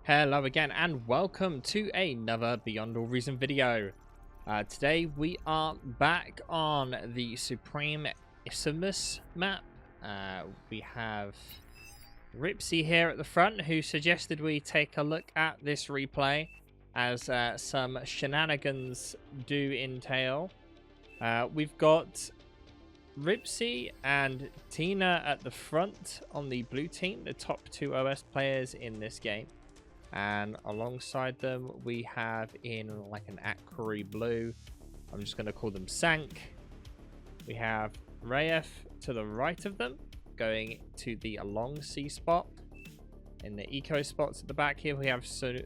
Hello again and welcome to another Beyond All Reason video. Today we are back on the Supreme Isthmus map. We have Ripsy here at the front who suggested we take a look at this replay as some shenanigans do entail. We've got Ripsy and Tina at the front on the blue team, the top two OS players in this game. And alongside them, we have in like an aquary blue, I'm just going to call them Sank. We have Rayef to the right of them, going to the long sea spot. In the eco spots at the back here, we have Sakuna.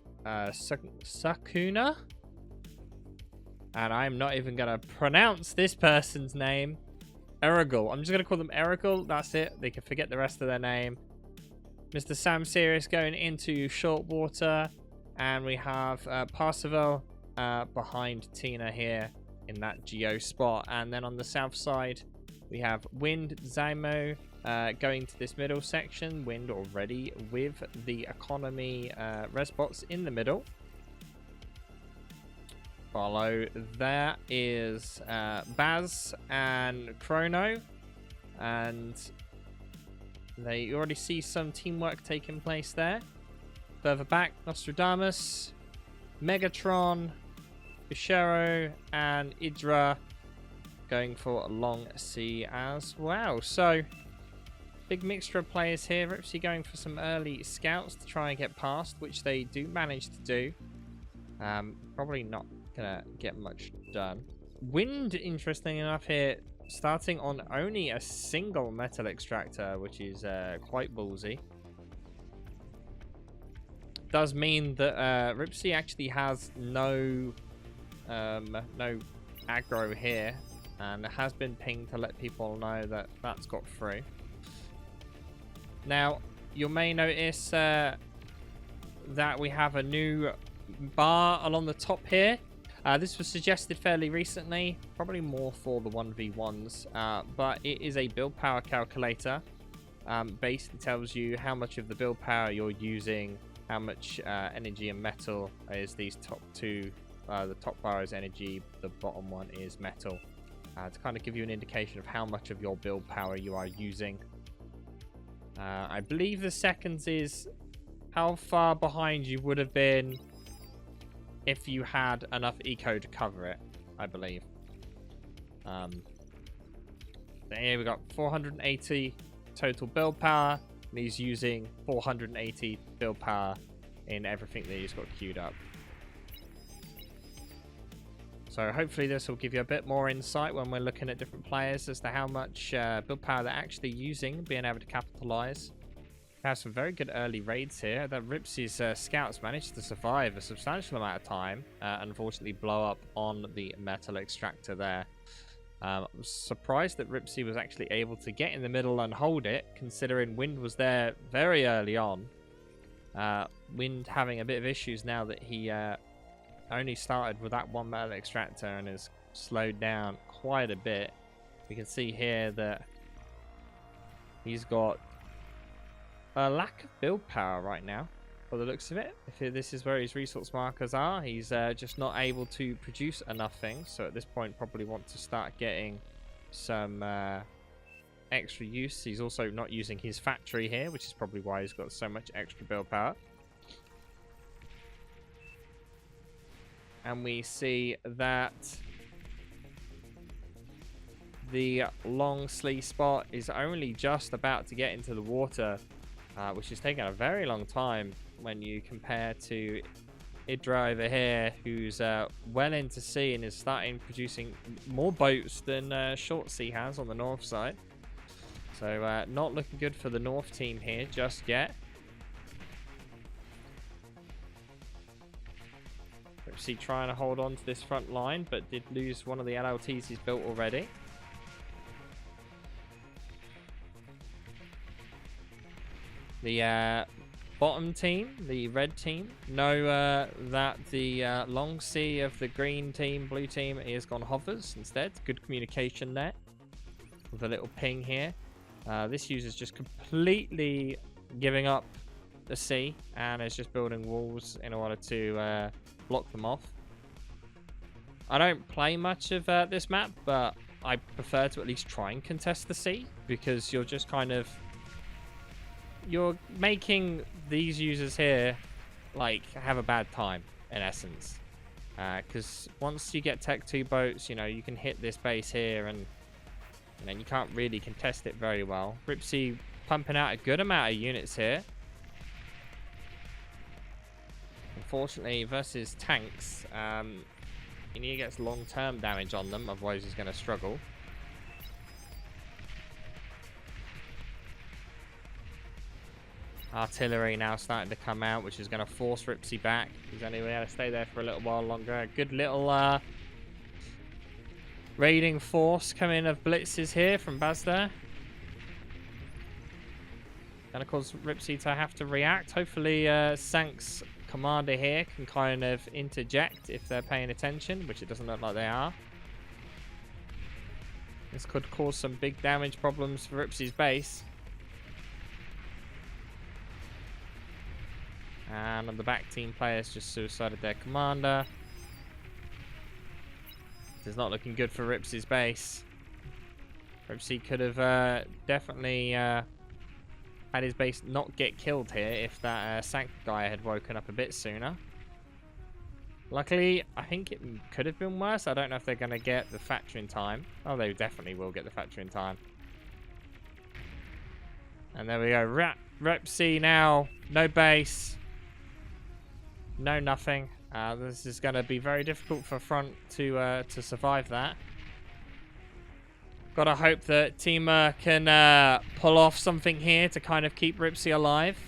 And I'm not even going to pronounce this person's name. Erigel. I'm just going to call them Erigel. That's it. They can forget the rest of their name. Mr. Sam Sirius going into short water, and we have Parseval behind Tina here in that geo spot. And then on the south side, we have Wind Zymo going to this middle section. Wind already with the economy resbots in the middle. Follow there is Baz and Chrono, and you already see some teamwork taking place there. Further back, Nostradamus, Megatron, Bishero, and Idra going for a long sea as well. So, big mixture of players here. Ripsy going for some early scouts to try and get past, which they do manage to do. Probably not going to get much done. Wind, interesting enough here, starting on only a single metal extractor, which is quite ballsy. Does mean that Ripsy actually has no aggro here, and it has been pinged to let people know that that's got through. Now, you may notice that we have a new bar along the top here. This was suggested fairly recently, probably more for the 1v1s, but it is a build power calculator. Basically tells you how much of the build power you're using, how much energy and metal is these top two. The top bar is energy, the bottom one is metal, to kind of give you an indication of how much of your build power you are using. I believe the seconds is how far behind you would have been if you had enough eco to cover it, I believe. Here we got 480 total build power, and he's using 480 build power in everything that he's got queued up. So hopefully this will give you a bit more insight when we're looking at different players as to how much build power they're actually using, being able to capitalize. We have some very good early raids here. That Ripsy's scouts managed to survive a substantial amount of time. Unfortunately blow up on the metal extractor there. I'm surprised that Ripsy was actually able to get in the middle and hold it, considering Wind was there very early on. Wind having a bit of issues now that he only started with that one metal extractor and has slowed down quite a bit. We can see here that he's got a lack of build power right now, by the looks of it. If this is where his resource markers are, he's just not able to produce enough things. So at this point, probably want to start getting some extra use. He's also not using his factory here, which is probably why he's got so much extra build power. And we see that the long sea spot is only just about to get into the water, which is taking a very long time when you compare to Idra over here, who's well into sea and is starting producing more boats than Short Sea has on the north side. So not looking good for the north team here just yet. Ripsy trying to hold on to this front line, but did lose one of the LLTs he's built already. The bottom team, the red team, know that the long sea of the green team, blue team, is gone hovers instead. Good communication there with a little ping here. This user's just completely giving up the sea and is just building walls in order to block them off. I don't play much of this map, but I prefer to at least try and contest the sea, because you're just kind of... You're making these users here, like, have a bad time, in essence. Because once you get Tech 2 boats, you know, you can hit this base here and you can't really contest it very well. Ripsy pumping out a good amount of units here. Unfortunately, versus tanks, he need to get long-term damage on them, otherwise he's going to struggle. Artillery now starting to come out, which is going to force Ripsy back. He's only able to stay there for a little while longer. A good little raiding force coming of blitzes here from Bazda. Going to cause Ripsy to have to react. Hopefully Sank's commander here can kind of interject if they're paying attention, which it doesn't look like they are. This could cause some big damage problems for Ripsy's base. And on the back team players just suicided their commander. It's not looking good for Ripsy's base. Ripsy could have definitely had his base not get killed here if that Sank guy had woken up a bit sooner. Luckily, I think it could have been worse. I don't know if they're going to get the factory in time. Oh, they definitely will get the factory in time. And there we go. Ripsy now. No base. No nothing. This is going to be very difficult for front to survive that. Gotta hope that Teamer can pull off something here to kind of keep Ripsy alive.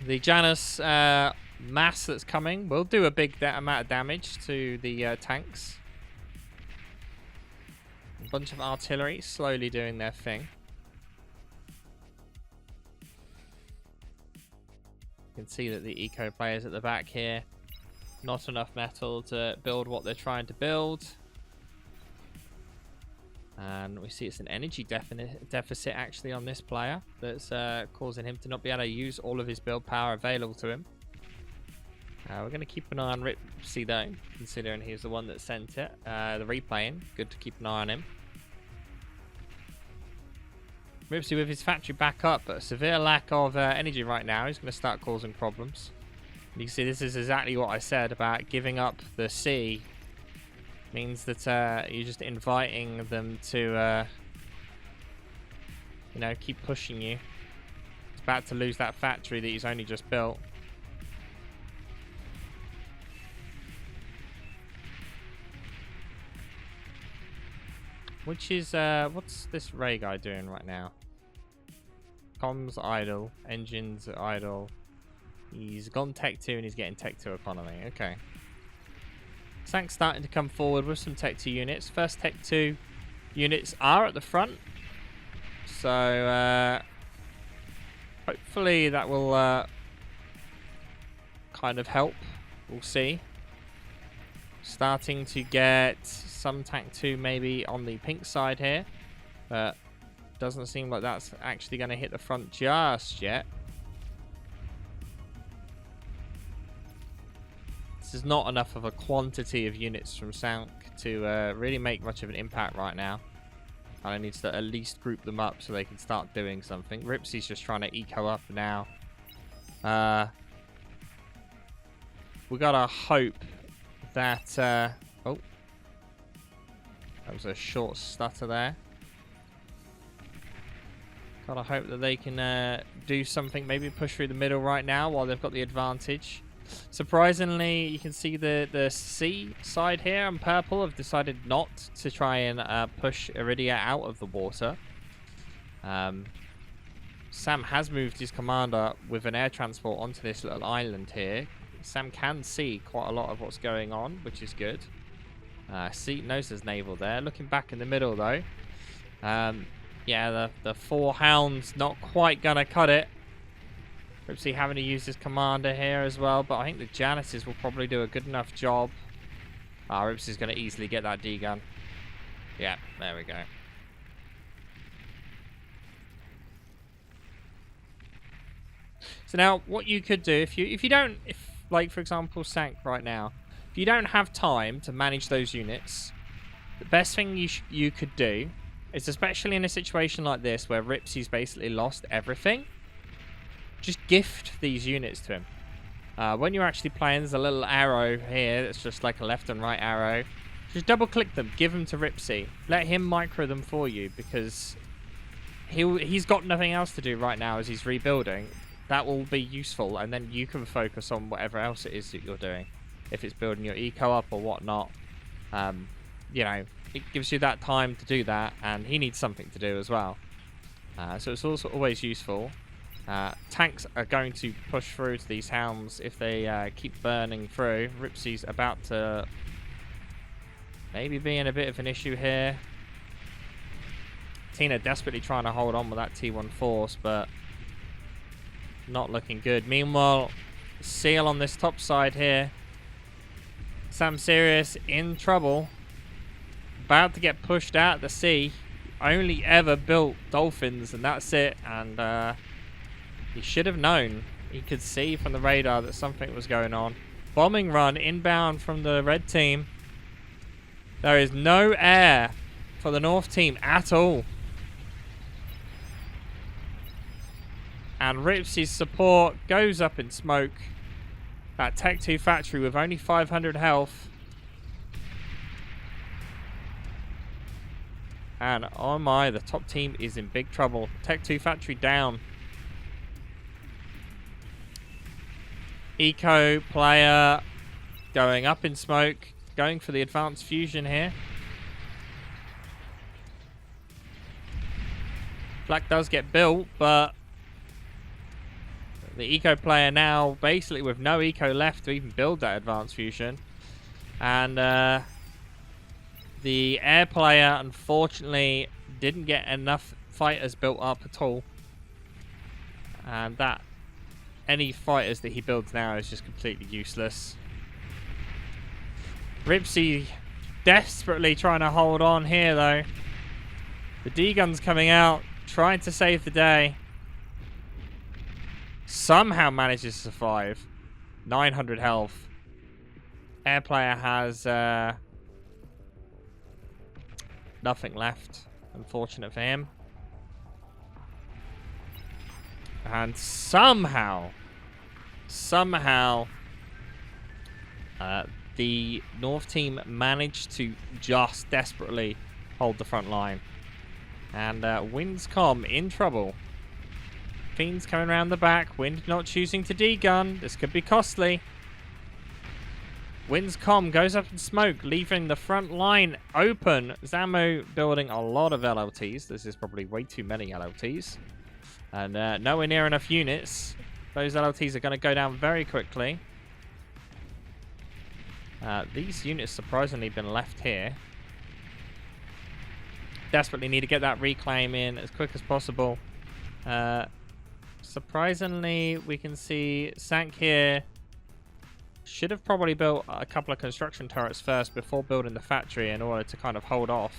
The Janus mass that's coming will do a big amount of damage to the tanks. A bunch of artillery slowly doing their thing. You can see that the eco players at the back here, not enough metal to build what they're trying to build. And we see it's an energy deficit actually on this player that's causing him to not be able to use all of his build power available to him. We're going to keep an eye on Ripsy though, considering he's the one that sent it. The replaying, good to keep an eye on him. Ripsy with his factory back up, but a severe lack of energy right now. He's going to start causing problems. You can see this is exactly what I said about giving up the sea. Means that you're just inviting them to, you know, keep pushing you. He's about to lose that factory that he's only just built. Which is, what's this Ray guy doing right now? Comms idle, engines idle. He's gone Tech 2 and he's getting Tech 2 economy. Okay. Sank's starting to come forward with some Tech 2 units. First Tech 2 units are at the front. So, hopefully that will kind of help. We'll see. Starting to get some Tank 2 maybe on the pink side here. But doesn't seem like that's actually going to hit the front just yet. This is not enough of a quantity of units from Sank to really make much of an impact right now. And I need to at least group them up so they can start doing something. Ripsy's just trying to eco up now. We gotta hope that... oh. That was a short stutter there. Gotta hope that they can do something. Maybe push through the middle right now while they've got the advantage. Surprisingly, you can see the sea side here on purple have decided not to try and push Iridia out of the water. Sam has moved his commander with an air transport onto this little island here. Sam can see quite a lot of what's going on, which is good. Knows there's naval there. Looking back in the middle though. Yeah, the four hounds not quite gonna cut it. Ripsy having to use his commander here as well, but I think the Januses will probably do a good enough job. Ripsy's going to easily get that D-gun. Yeah, there we go. So now, what you could do if you don't, like for example, Sank right now, if you don't have time to manage those units, the best thing you could do is, especially in a situation like this where Ripsy's basically lost everything, just gift these units to him. When you're actually playing, there's a little arrow here that's just like a left and right arrow. Just double click them, give them to Ripsy. Let him micro them for you, because he's got nothing else to do right now as he's rebuilding. That will be useful, and then you can focus on whatever else it is that you're doing. If it's building your eco up or whatnot, you know, it gives you that time to do that, and he needs something to do as well. So it's also always useful. Tanks are going to push through to these hounds if they keep burning through. Ripsy's about to maybe be in a bit of an issue here. Tina desperately trying to hold on with that T1 force, but not looking good. Meanwhile, Seal on this top side here. Sam Sirius in trouble. About to get pushed out of the sea. Only ever built dolphins, and that's it. And he should have known. He could see from the radar that something was going on. Bombing run inbound from the red team. There is no air for the North team at all. And Ripsy's support goes up in smoke. That Tech 2 factory with only 500 health. And oh my, the top team is in big trouble. Tech 2 factory down. Eco player going up in smoke. Going for the advanced fusion here. Black does get built, but the eco player now basically with no eco left to even build that advanced fusion. And the air player unfortunately didn't get enough fighters built up at all. And that any fighters that he builds now is just completely useless. Ripsy desperately trying to hold on here though. The D-gun's coming out, trying to save the day. Somehow manages to survive. 900 health. Air player has nothing left. Unfortunate for him. And somehow the North team managed to just desperately hold the front line. And Windscom in trouble. Fiends coming around the back. Wind not choosing to D-gun. This could be costly. Windscom goes up in smoke, leaving the front line open. Zammo building a lot of LLTs. This is probably way too many LLTs. And nowhere near enough units. Those LLTs are going to go down very quickly. These units surprisingly been left here. Desperately need to get that reclaim in as quick as possible. Surprisingly, we can see Sank here should have probably built a couple of construction turrets first before building the factory in order to kind of hold off.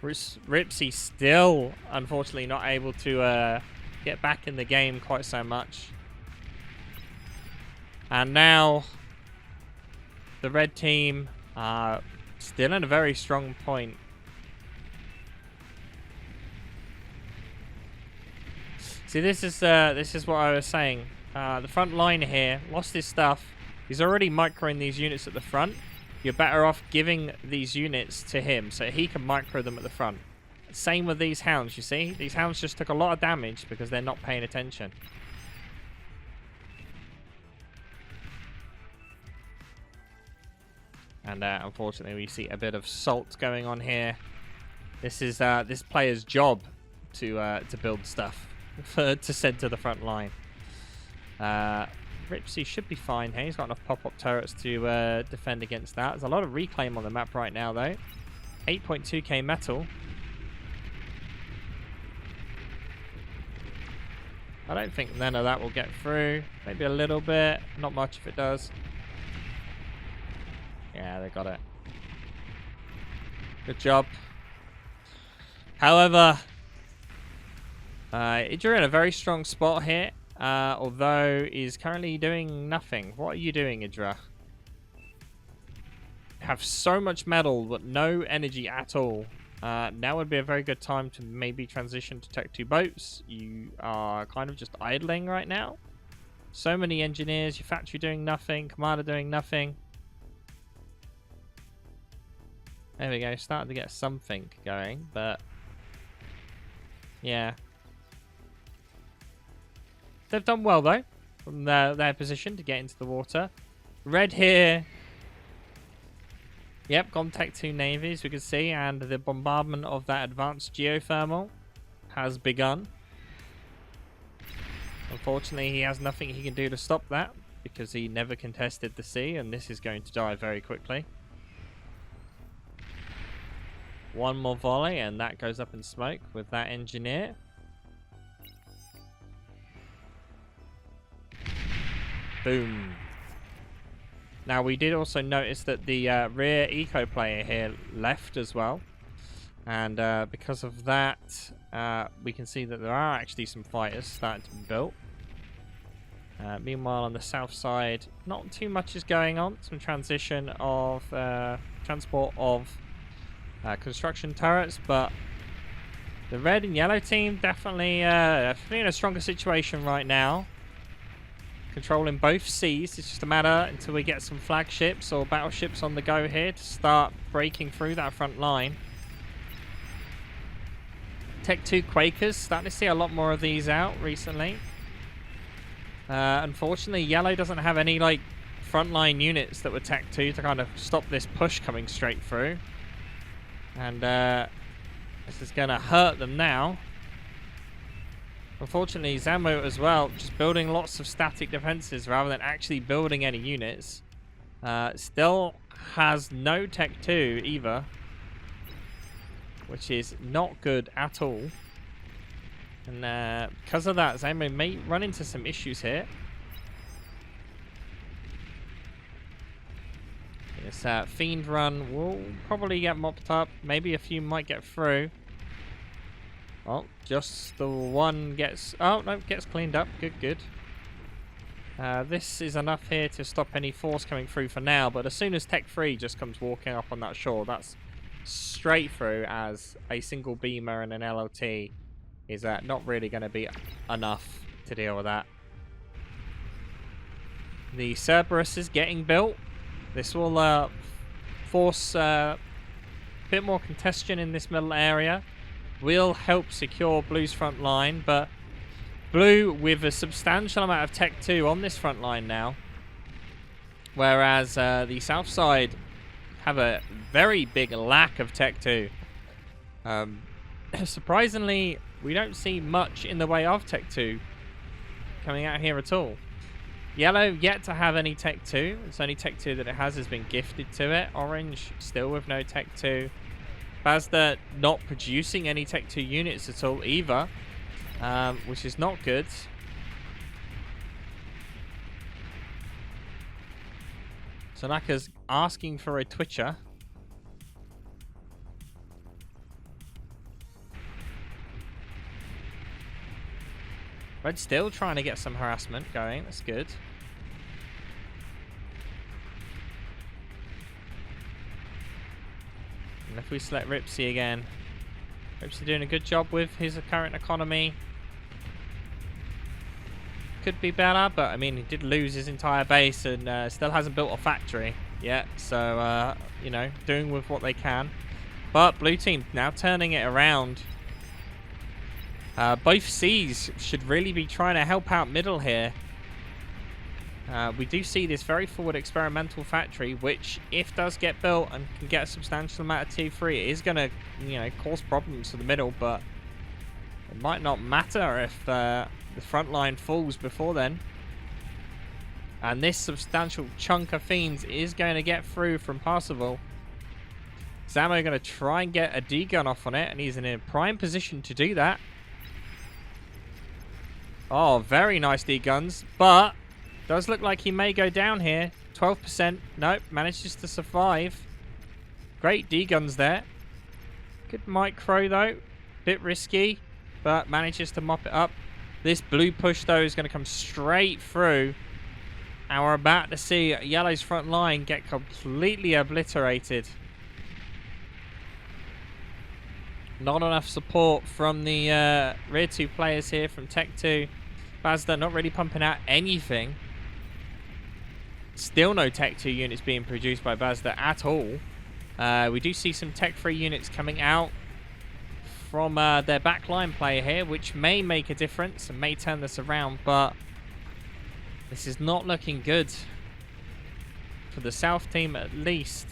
Ripsy still, unfortunately, not able to get back in the game quite so much. And now the red team are still in a very strong point. See, this is what I was saying. The front line here lost his stuff. He's already microing these units at the front. You're better off giving these units to him so he can micro them at the front. Same with these hounds, you see? These hounds just took a lot of damage because they're not paying attention. And unfortunately, we see a bit of salt going on here. This is this player's job to build stuff to send to the front line. Ripsy should be fine here. He's got enough pop-up turrets to defend against that. There's a lot of reclaim on the map right now, though. 8.2k metal. I don't think none of that will get through. Maybe a little bit. Not much if it does. Yeah, they got it. Good job. However, you're in a very strong spot here. although is currently doing nothing. What are you doing, Idra? Have so much metal, but no energy at all. Now would be a very good time to maybe transition to Tech 2 boats. You are kind of just idling right now. So many engineers, your factory doing nothing, commander doing nothing. There we go, starting to get something going, but yeah. They've done well though, from their position to get into the water. Red here. Yep, gone Tech 2 navies, we can see, and the bombardment of that advanced geothermal has begun. Unfortunately, he has nothing he can do to stop that, because he never contested the sea, and this is going to die very quickly. One more volley, and that goes up in smoke with that engineer. Boom. Now, we did also notice that the rear eco player here left as well. And because of that, we can see that there are actually some fighters starting to be built. Meanwhile, on the south side, not too much is going on. Some transition of transport of construction turrets, but the red and yellow team definitely in a stronger situation right now. Controlling both seas. It's just a matter until we get some flagships or battleships on the go here to start breaking through that front line. Tech 2 Quakers, starting to see a lot more of these out recently. Unfortunately, yellow doesn't have any like frontline units that were Tech 2 to kind of stop this push coming straight through. And this is going to hurt them now. Unfortunately, Zamo as well, just building lots of static defenses rather than actually building any units. Still has no Tech 2 either, which is not good at all. And because of that, Zamo may run into some issues here. This Fiend run will probably get mopped up. Maybe a few might get through. Oh, just the one gets... Oh, no, gets cleaned up. Good, good. This is enough here to stop any force coming through for now, but as soon as Tech 3 just comes walking up on that shore, that's straight through, as a single beamer and an LLT is not really going to be enough to deal with that. The Cerberus is getting built. This will force a bit more congestion in this middle area. Will help secure Blue's front line, but Blue with a substantial amount of Tech 2 on this front line now. Whereas the south side have a very big lack of Tech 2. Surprisingly, we don't see much in the way of Tech 2 coming out here at all. Yellow yet to have any Tech 2. It's only Tech 2 that it has been gifted to it. Orange still with no Tech 2. Bazda not producing any Tech 2 units at all either, which is not good. Tanaka's asking for a Twitcher. Red still trying to get some harassment going. That's good. And if we select Ripsy again, Ripsy doing a good job with his current economy. Could be better, but I mean, he did lose his entire base and still hasn't built a factory yet. So, you know, doing with what they can. But Blue Team now turning it around. Both Seas should really be trying to help out middle here. We do see this very forward experimental factory, which, if does get built and can get a substantial amount of T3, it is going to, you know, cause problems for the middle, but it might not matter if the front line falls before then. And this substantial chunk of Fiends is going to get through from Parsifal. Zamo going to try and get a D-gun off on it, and he's in a prime position to do that. Oh, very nice D-guns, but does look like he may go down here. 12%. Nope, manages to survive. Great D-guns there. Good micro, though. Bit risky, but manages to mop it up. This blue push, though, is going to come straight through. And we're about to see Yellow's front line get completely obliterated. Not enough support from the rear 2 players here from Tech 2. Bazda not really pumping out anything. Still no Tech 2 units being produced by Bazda at all. We do see some Tech 3 units coming out from their backline player here, which may make a difference and may turn this around, but this is not looking good for the South team at least.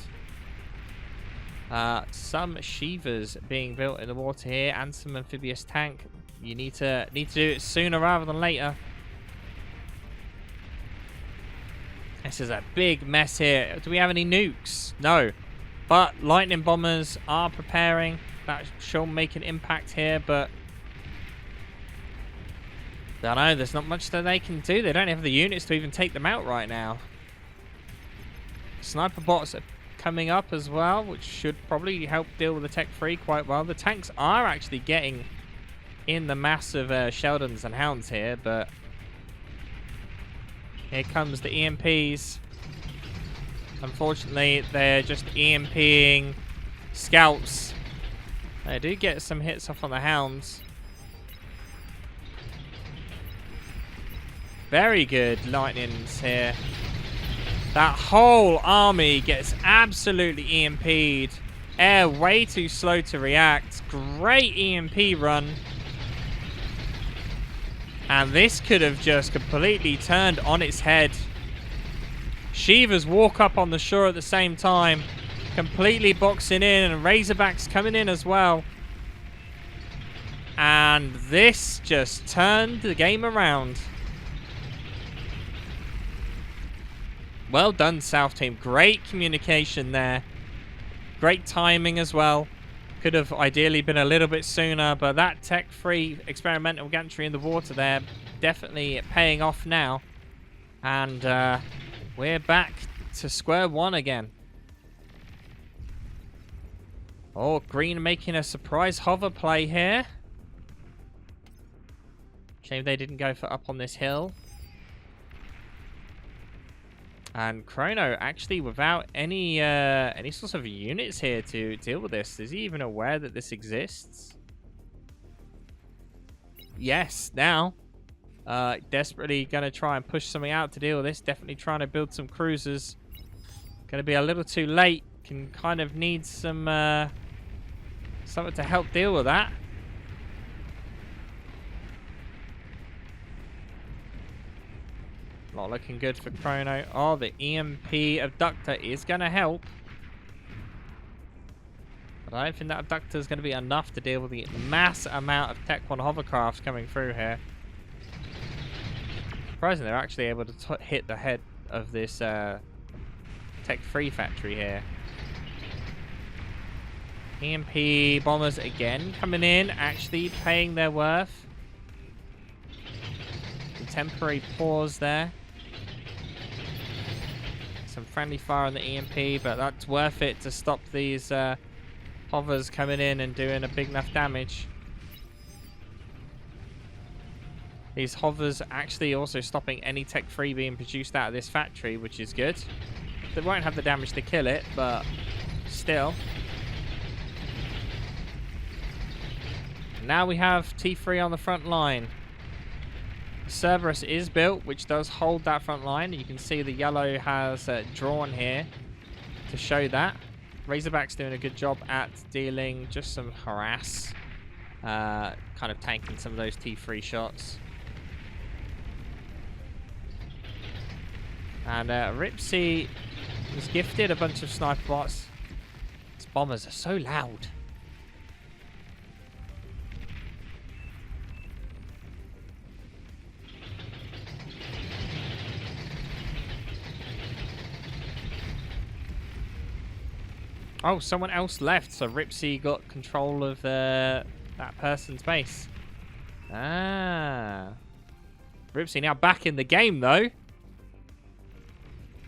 Some Shivas being built in the water here and some amphibious tank. You need to do it sooner rather than later. This is a big mess here. Do we have any nukes? No. But lightning bombers are preparing. That shall make an impact here, but I don't know, there's not much that they can do. They don't have the units to even take them out right now. Sniper bots are coming up as well, which should probably help deal with the Tech 3 quite well. The tanks are actually getting in the massive Sheldons and Hounds here, but here comes the EMPs. Unfortunately, they're just EMPing scouts. They do get some hits off on the Hounds. Very good lightnings here. That whole army gets absolutely EMP'd. Air way too slow to react. Great EMP run. And this could have just completely turned on its head. Shivas walk up on the shore at the same time. Completely boxing in, and Razorbacks coming in as well. And this just turned the game around. Well done, South team. Great communication there. Great timing as well. Could have ideally been a little bit sooner, but that tech-free experimental gantry in the water there definitely paying off now. And we're back to square one again. Oh, Green making a surprise hover play here. Shame they didn't go for up on this hill. And Chrono actually without any sorts of units here to deal with this. Is he even aware that this exists? Yes, now. Desperately going to try and push something out to deal with this. Definitely trying to build some cruisers. Going to be a little too late. Can kind of need some something to help deal with that. Not looking good for Chrono. Oh, the EMP abductor is going to help. But I don't think that abductor is going to be enough to deal with the mass amount of Tech 1 hovercrafts coming through here. Surprisingly, they're actually able to hit the head of this Tech 3 factory here. EMP bombers again coming in, actually paying their worth. A temporary pause there. Some friendly fire on the EMP, but that's worth it to stop these hovers coming in and doing a big enough damage. These hovers actually also stopping any Tech 3 being produced out of this factory, which is good. They won't have the damage to kill it, but still. Now we have T3 on the front line. Cerberus is built, which does hold that front line. You can see the yellow has drawn here to show that. Razorback's doing a good job at dealing just some harass, kind of tanking some of those T3 shots. And Ripsy was gifted a bunch of sniper bots. These bombers are so loud. Oh, someone else left, so Ripsy got control of that person's base. Ah. Ripsy now back in the game, though.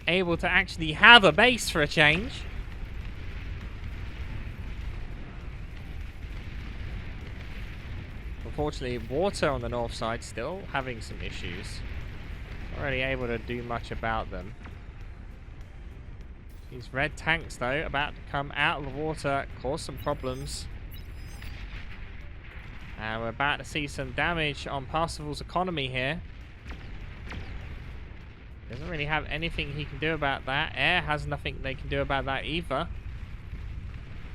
Able to actually have a base for a change. Unfortunately, water on the north side still having some issues. Not really able to do much about them. These red tanks, though, about to come out of the water, cause some problems. And we're about to see some damage on Parsifal's economy here. Doesn't really have anything he can do about that. Air has nothing they can do about that either.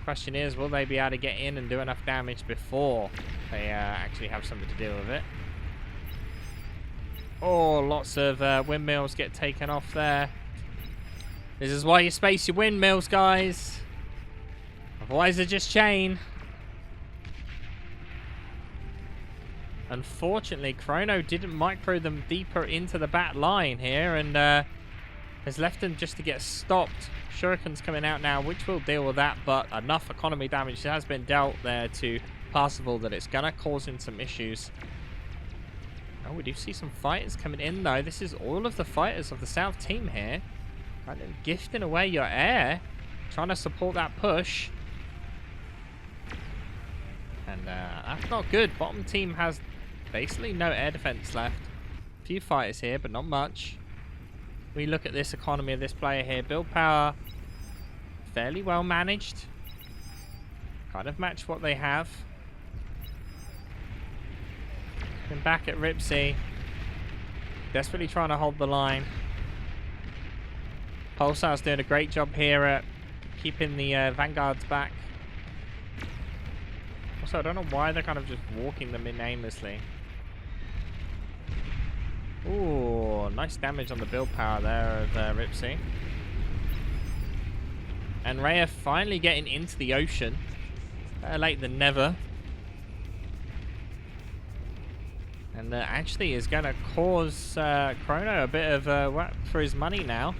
Question is, will they be able to get in and do enough damage before they actually have something to deal with it? Oh, lots of windmills get taken off there. This is why you space your windmills, guys. Otherwise, they're just chain. Unfortunately, Chrono didn't micro them deeper into the back line here and has left them just to get stopped. Shuriken's coming out now, which will deal with that, but enough economy damage has been dealt there to Parsifal that it's going to cause him some issues. Oh, we do see some fighters coming in, though. This is all of the fighters of the South team here. Kind of gifting away your air, trying to support that push. And that's not good. Bottom team has basically no air defense left. A few fighters here, but not much. We look at this economy of this player here. Build power, fairly well managed. Kind of match what they have. And back at Ripsy. Desperately trying to hold the line. Pulsar's doing a great job here at keeping the vanguards back. Also, I don't know why they're kind of just walking them in aimlessly. Ooh, nice damage on the build power there of Ripsy. And Rhea finally getting into the ocean. Better late than never. And actually is going to cause Chrono a bit of whack for his money now.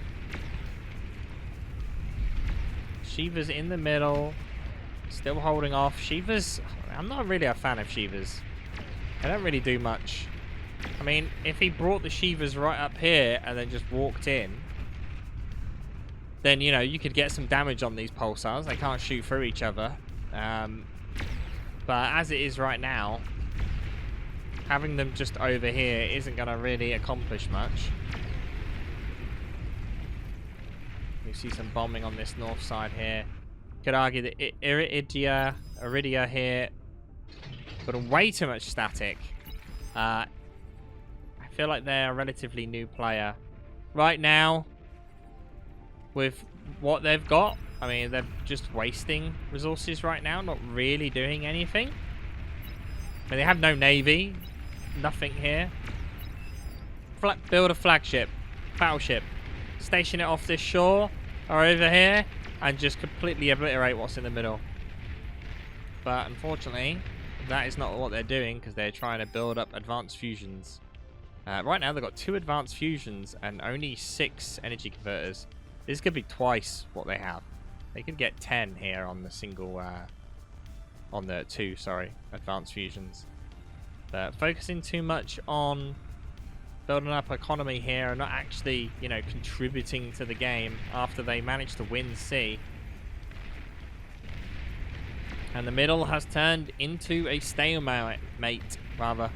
Shiva's in the middle. Still holding off. Shiva's... I'm not really a fan of Shivas. They don't really do much. I mean, if he brought the Shivas right up here and then just walked in, then, you know, you could get some damage on these pulsars. They can't shoot through each other. But as it is right now, having them just over here isn't going to really accomplish much. We see some bombing on this north side here. Could argue that Iridia here got way too much static. I feel like they're a relatively new player. Right now, with what they've got, I mean, they're just wasting resources right now, not really doing anything. I mean, they have no navy, nothing here. Build a flagship, battleship, station it off this shore or over here, and just completely obliterate what's in the middle. But unfortunately, that is not what they're doing, because they're trying to build up advanced fusions. Right now, they've got 2 advanced fusions and only 6 energy converters. This could be twice what they have. They could get 10 here on the single, on the 2, sorry, advanced fusions. But focusing too much on building up economy here and not actually, you know, contributing to the game after they managed to win C. And the middle has turned into a stalemate, rather.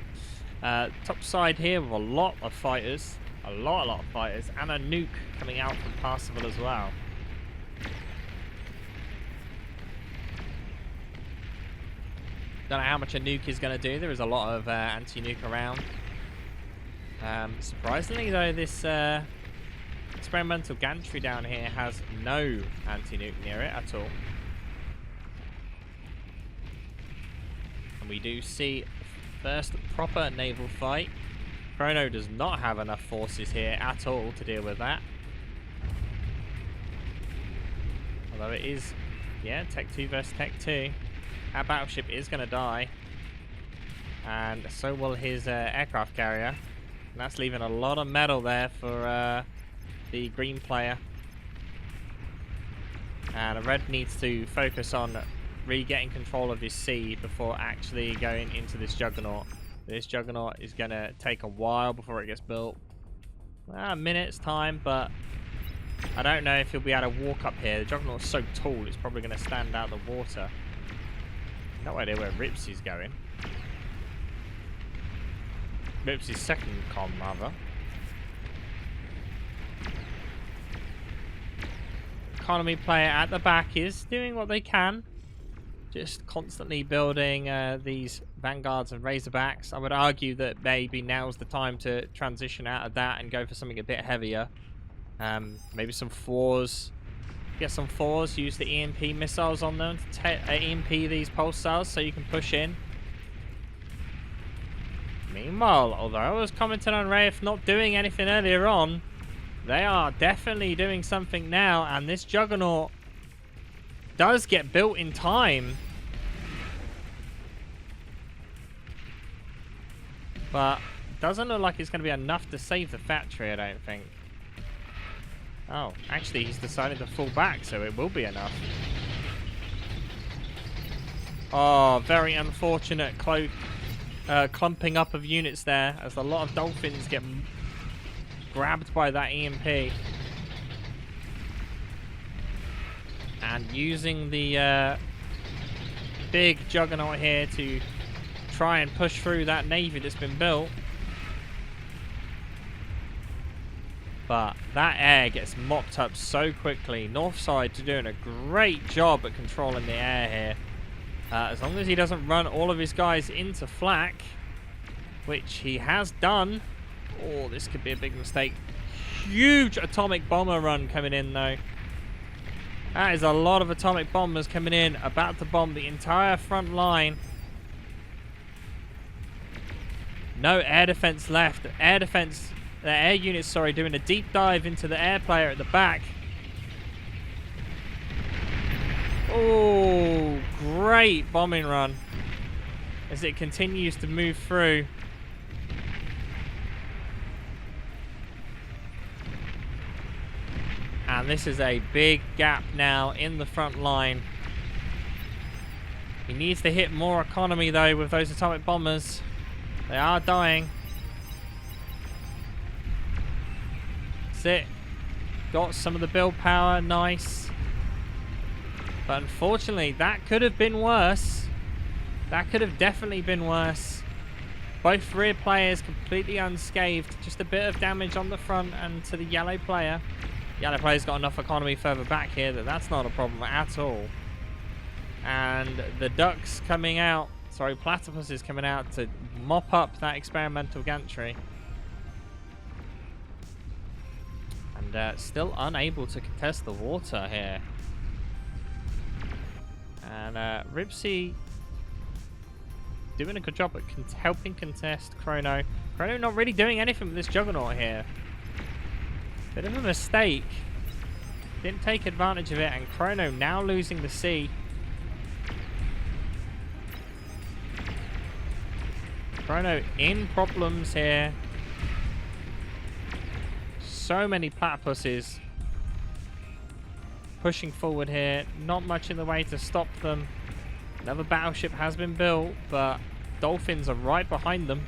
Top side here with a lot of fighters. A lot of fighters. And a nuke coming out from Parsifal as well. Don't know how much a nuke is going to do. There is a lot of anti-nuke around. Surprisingly, though, this experimental gantry down here has no anti-nuke near it at all. And we do see first proper naval fight. Chrono does not have enough forces here at all to deal with that. Although it is, yeah, Tech 2 versus Tech 2. Our battleship is going to die. And so will his aircraft carrier. And that's leaving a lot of metal there for the green player. And red needs to focus on re-getting control of his sea before actually going into this juggernaut. This juggernaut is going to take a while before it gets built. A minute's time, but I don't know if he'll be able to walk up here. The juggernaut's so tall, it's probably going to stand out the water. No idea where Ripsy's going. Ripsy's second comm, rather. Economy player at the back is doing what they can. Just constantly building these Vanguards and Razorbacks. I would argue that maybe now's the time to transition out of that and go for something a bit heavier. Maybe some 4s. Get some 4s, use the EMP missiles on them to EMP these pulsars so you can push in. Meanwhile, although I was commenting on Wraith not doing anything earlier on, they are definitely doing something now, and this Juggernaut does get built in time. But doesn't look like it's going to be enough to save the factory, I don't think. Oh, actually, he's decided to fall back, so it will be enough. Oh, very unfortunate clumping up of units there, as a lot of Dolphins get grabbed by that EMP. And using the big Juggernaut here to try and push through that Navy that's been built. But that air gets mopped up so quickly. Northside's doing a great job at controlling the air here. As long as he doesn't run all of his guys into flak, which he has done. Oh, this could be a big mistake. Huge atomic bomber run coming in, though. That is a lot of atomic bombers coming in, about to bomb the entire front line. No air defense left. The air units, sorry, doing a deep dive into the air player at the back. Oh, great bombing run as it continues to move through. And this is a big gap now in the front line. He needs to hit more economy, though, with those atomic bombers. They are dying. That's it. Got some of the build power. Nice. But unfortunately, that could have been worse. That could have definitely been worse. Both rear players completely unscathed. Just a bit of damage on the front and to the yellow player. Yellow player's got enough economy further back here that that's not a problem at all. And the ducks coming out, sorry, platypuses coming out to mop up that experimental gantry. And still unable to contest the water here. And Ripsy doing a good job at helping contest Chrono. Chrono not really doing anything with this Juggernaut here. Bit of a mistake. Didn't take advantage of it, and Chrono now losing the sea. Chrono in problems here. So many platypuses pushing forward here. Not much in the way to stop them. Another battleship has been built, but Dolphins are right behind them.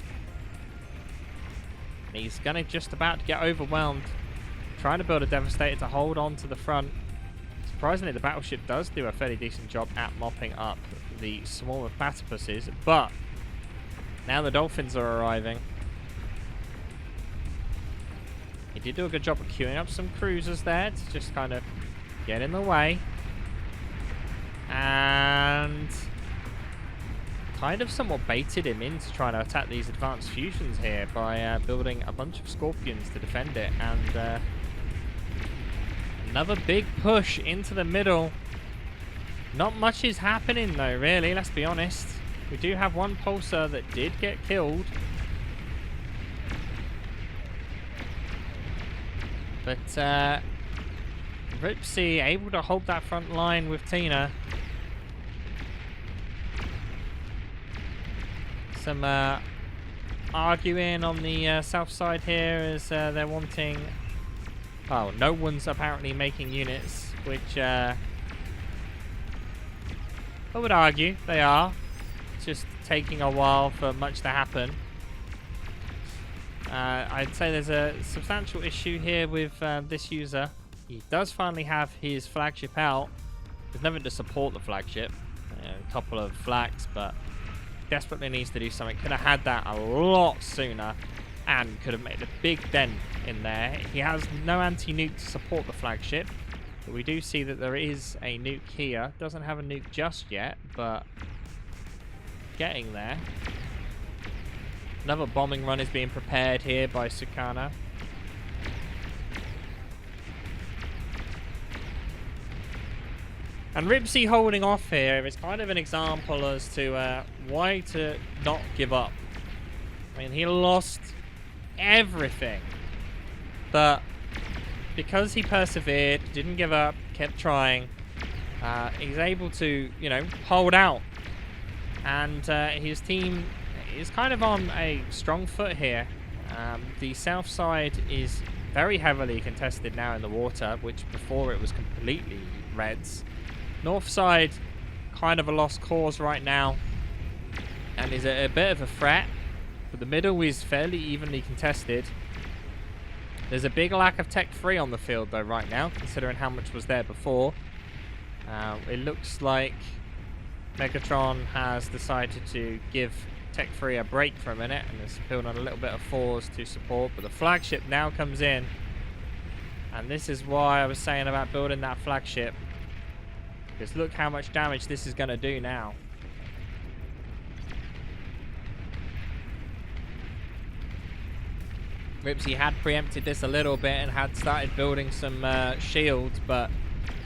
He's gonna just about to get overwhelmed. Trying to build a Devastator to hold on to the front. Surprisingly, the battleship does do a fairly decent job at mopping up the swarm of platypuses, but now the Dolphins are arriving. He did do a good job of queuing up some cruisers there to just kind of get in the way. And kind of somewhat baited him into trying to attack these advanced fusions here by building a bunch of Scorpions to defend it. And another big push into the middle. Not much is happening though, really, let's be honest. We do have one pulsar that did get killed. But Ripsy able to hold that front line with Tina. Some arguing on the south side here as they're wanting... Oh, no one's apparently making units, which I would argue they are. It's just taking a while for much to happen. I'd say there's a substantial issue here with this user. He does finally have his flagship out. There's nothing to support the flagship. A couple of flags, but desperately needs to do something. Could have had that a lot sooner and could have made a big dent in there. He has no anti-nuke to support the flagship, but we do see that there is a nuke here. Doesn't have a nuke just yet, but getting there. Another bombing run is being prepared here by Sukana. And Ripsy holding off here is kind of an example as to why to not give up. I mean, he lost everything, but because he persevered, didn't give up, kept trying, he's able to, you know, hold out. And his team is kind of on a strong foot here. The south side is very heavily contested now in the water, which before it was completely Reds. North side, kind of a lost cause right now, and is a bit of a threat. But the middle is fairly evenly contested. There's a big lack of Tech 3 on the field though right now, considering how much was there before. It looks like Megatron has decided to give Tech 3 a break for a minute and is building on a little bit of fours to support. But the flagship now comes in, and this is why I was saying about building that flagship. Because look how much damage this is going to do now. Ripsy had preempted this a little bit and had started building some shields, but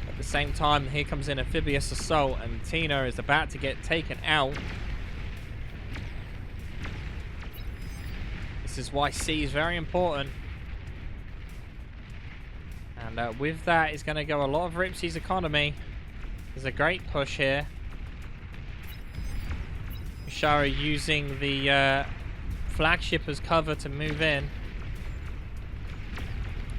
at the same time, here comes an amphibious assault, and Tina is about to get taken out. This is why C is very important. And with that is going to go a lot of Ripsy's economy. There's a great push here. Ishara using the flagship as cover to move in.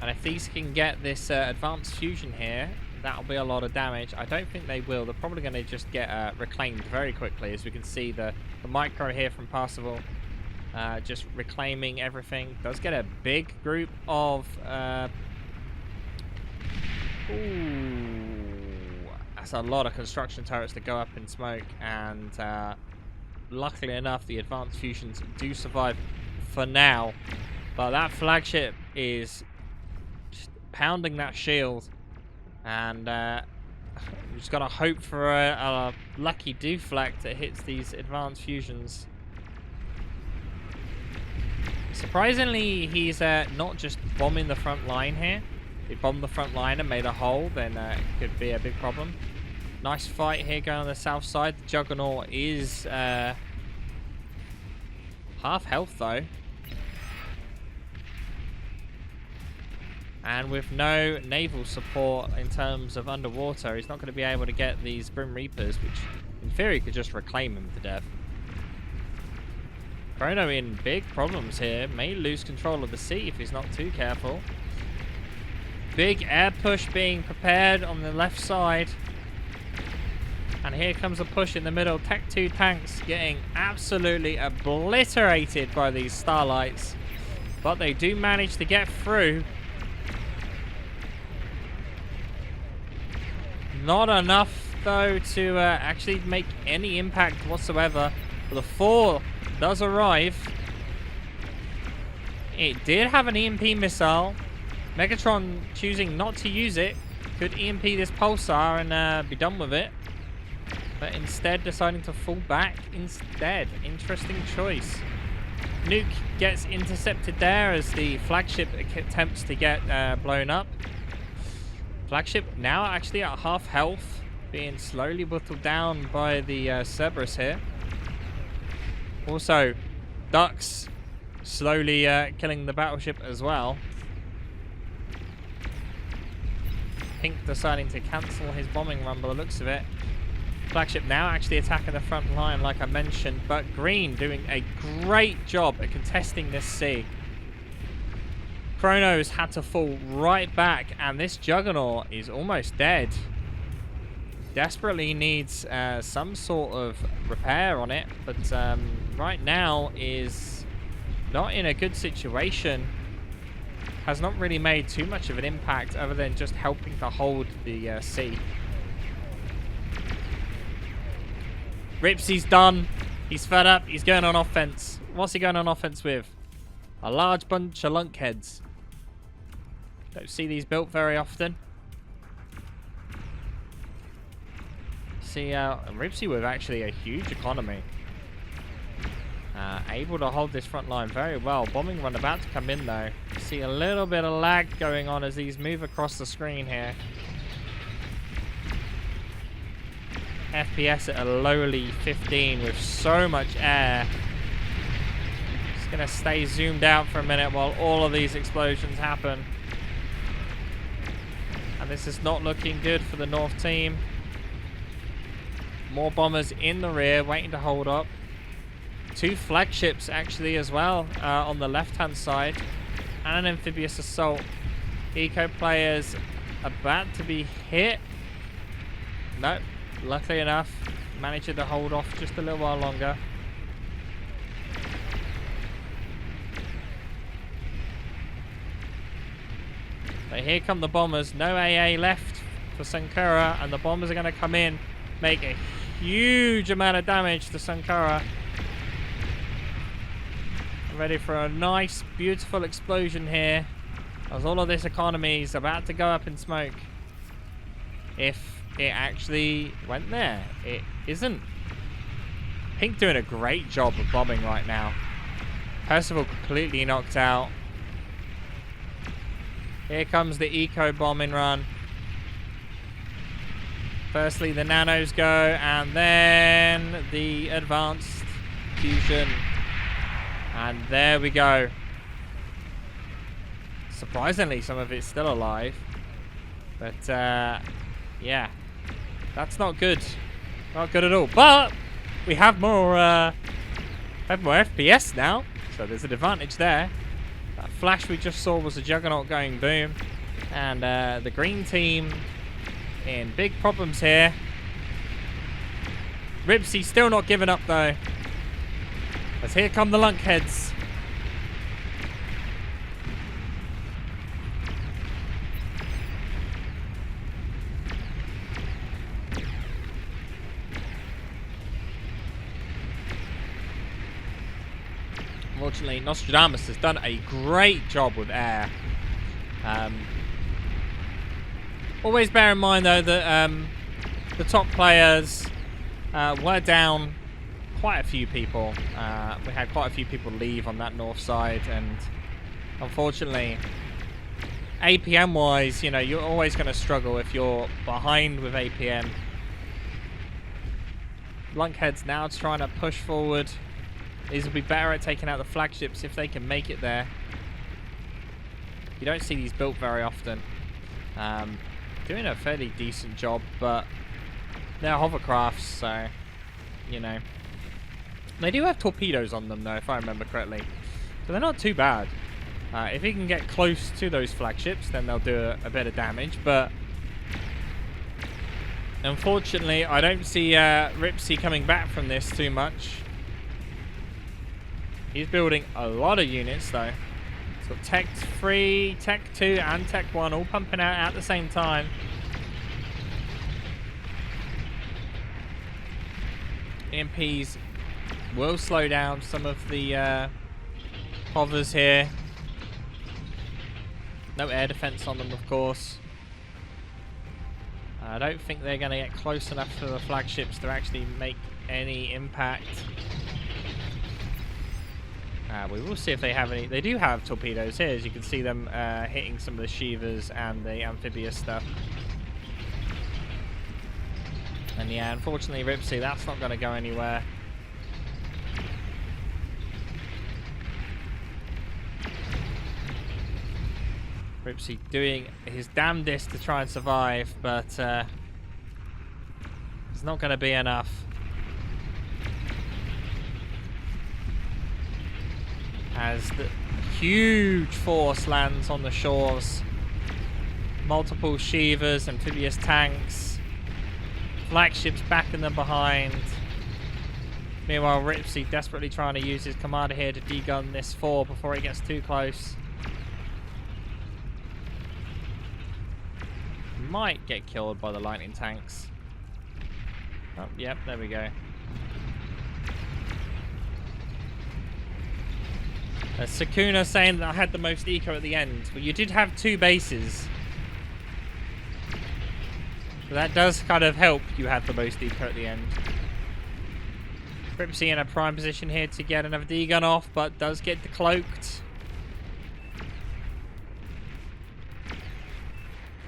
And if these can get this advanced fusion here, that'll be a lot of damage. I don't think they will. They're probably going to just get reclaimed very quickly. As we can see, the micro here from Parsifal just reclaiming everything. Does get a big group of... that's a lot of construction turrets to go up in smoke. And luckily enough, the advanced fusions do survive for now. But that flagship is just pounding that shield. And we just got to hope for a lucky deflect that hits these advanced fusions. Surprisingly, he's not just bombing the front line here. If he bombed the front line and made a hole, then it could be a big problem. Nice fight here going on the south side. The Juggernaut is half health though. And with no naval support in terms of underwater, he's not going to be able to get these Grim Reapers, which in theory could just reclaim him to death. Chrono in big problems here. May lose control of the sea if he's not too careful. Big air push being prepared on the left side. And here comes a push in the middle. Tech 2 tanks getting absolutely obliterated by these starlights. But they do manage to get through. Not enough, though, to actually make any impact whatsoever. But the 4 does arrive. It did have an EMP missile. Megatron choosing not to use it. Could EMP this pulsar and be done with it. But instead deciding to fall back instead. Interesting choice. Nuke gets intercepted there as the flagship attempts to get blown up. Flagship now actually at half health, being slowly whittled down by the Cerberus here. Also, Ducks slowly killing the battleship as well. Pink deciding to cancel his bombing run by the looks of it. Flagship now actually attacking the front line like I mentioned, but Green doing a great job at contesting this sea. Chronos had to fall right back, and this Juggernaut is almost dead. Desperately needs some sort of repair on it, but right now is not in a good situation. Has not really made too much of an impact other than just helping to hold the sea. Ripsy's done. He's fed up. He's going on offense. What's he going on offense with? A large bunch of lunkheads. Don't see these built very often. See, Ripsy with actually a huge economy. Able to hold this front line very well. Bombing run about to come in though. See a little bit of lag going on as these move across the screen here. FPS at a lowly 15 with so much air. Just gonna stay zoomed out for a minute while all of these explosions happen. And this is not looking good for the North team. More bombers in the rear waiting to hold up. 2 flagships actually as well on the left hand side. And an amphibious assault. Eco players about to be hit. No. Luckily enough, managed to hold off just a little while longer. But here come the bombers. No AA left for Sankara, and the bombers are going to come in, make a huge amount of damage to Sankara. Ready for a nice, beautiful explosion here, as all of this economy is about to go up in smoke. If it actually went there. It isn't. Pink doing a great job of bombing right now. Percival completely knocked out. Here comes the eco bombing run. Firstly the nanos go, and then the advanced fusion. And there we go. Surprisingly, some of it's still alive. But yeah. That's not good. Not good at all. But we have more FPS now. So there's an advantage there. That flash we just saw was a juggernaut going boom. And the green team in big problems here. Ripsy still not giving up though. As here come the lunkheads. Unfortunately, Nostradamus has done a great job with air. Always bear in mind, though, that the top players were down quite a few people. We had quite a few people leave on that north side, and unfortunately, APM-wise, you know, you're always going to struggle if you're behind with APM. Lunkheads now trying to push forward. These will be better at taking out the flagships if they can make it there. You don't see these built very often. Doing a fairly decent job, but they're hovercrafts, so, you know. They do have torpedoes on them, though, if I remember correctly. So they're not too bad. If you can get close to those flagships, then they'll do a bit of damage, but unfortunately, I don't see Ripsy coming back from this too much. He's building a lot of units, though. He's got Tech 3, Tech 2, and Tech 1 all pumping out at the same time. EMPs will slow down some of the hovers here. No air defense on them, of course. I don't think they're going to get close enough to the flagships to actually make any impact. We will see if they have any. They do have torpedoes here, as you can see them hitting some of the Shivas and the amphibious stuff. And yeah, unfortunately, Ripsy, that's not going to go anywhere. Ripsy doing his damnedest to try and survive, but it's not going to be enough. As the huge force lands on the shores. Multiple Shivas, amphibious tanks, flagships backing them behind. Meanwhile, Ripsy desperately trying to use his commander here to degun this 4 before he gets too close. Might get killed by the lightning tanks. Oh, yep, there we go. Sakuna saying that I had the most eco at the end. But you did have 2 bases. So that does kind of help you have the most eco at the end. Ripsy in a prime position here to get another D-gun off, but does get decloaked.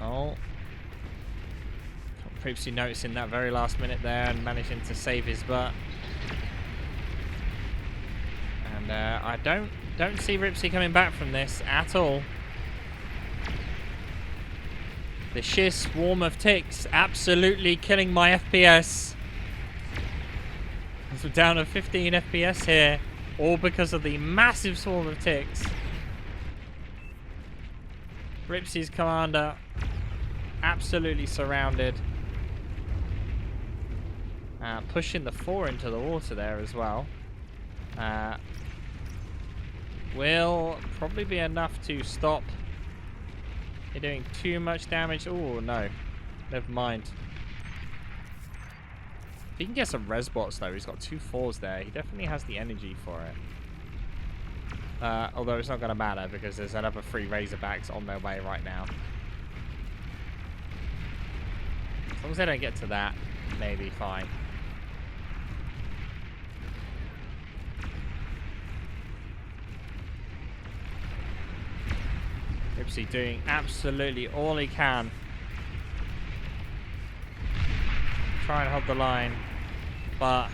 Oh. Ripsy noticing that very last minute there and managing to save his butt. And I don't see Ripsy coming back from this at all. The sheer swarm of ticks absolutely killing my FPS. We're down to 15 FPS here, all because of the massive swarm of ticks. Ripsy's commander absolutely surrounded. Pushing the 4 into the water there as well. Will probably be enough to stop. You're doing too much damage. Oh, no. Never mind. If he can get some resbots, though, he's got 2 4s there. He definitely has the energy for it. Although it's not going to matter because there's another 3 Razorbacks on their way right now. As long as they don't get to that, maybe fine. Ripsy doing absolutely all he can. Try and hold the line, but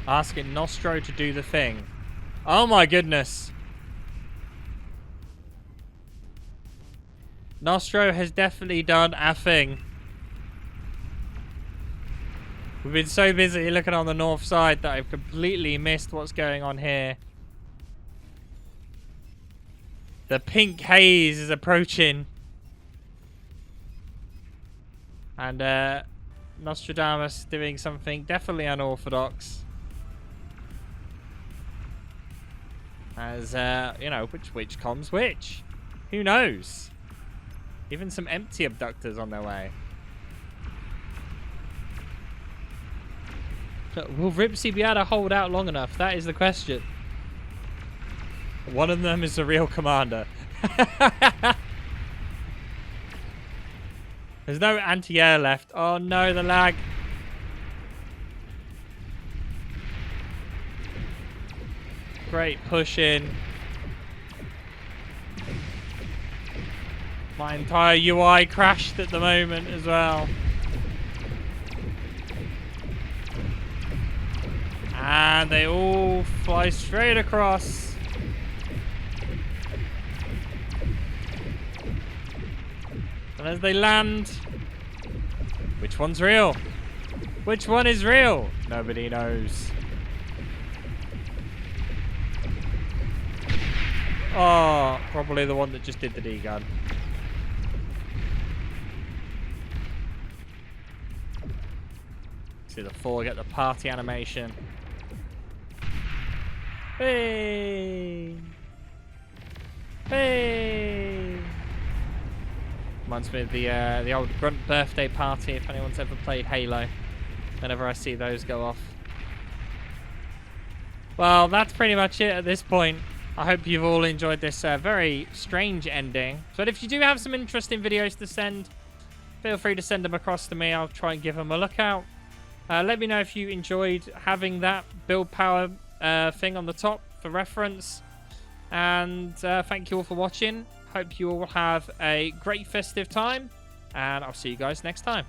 asking Nostro to do the thing. Oh my goodness. Nostro has definitely done a thing. We've been so busy looking on the north side that I've completely missed what's going on here. The pink haze is approaching. And Nostradamus doing something definitely unorthodox. As, you know, which comes which? Who knows? Even some empty abductors on their way. Will Ripsy be able to hold out long enough? That is the question. One of them is the real commander. There's no anti-air left. Oh no, the lag. Great push in. My entire UI crashed at the moment as well. And they all fly straight across. And as they land, which one's real? Which one is real? Nobody knows. Oh, probably the one that just did the D-gun. See the 4 get the party animation. Hey! Hey! Reminds me of the old Grunt birthday party, if anyone's ever played Halo. Whenever I see those go off. Well, that's pretty much it at this point. I hope you've all enjoyed this very strange ending. But if you do have some interesting videos to send, feel free to send them across to me. I'll try and give them a look out. Let me know if you enjoyed having that build power thing on the top for reference. And thank you all for watching. Hope you all have a great festive time. And I'll see you guys next time.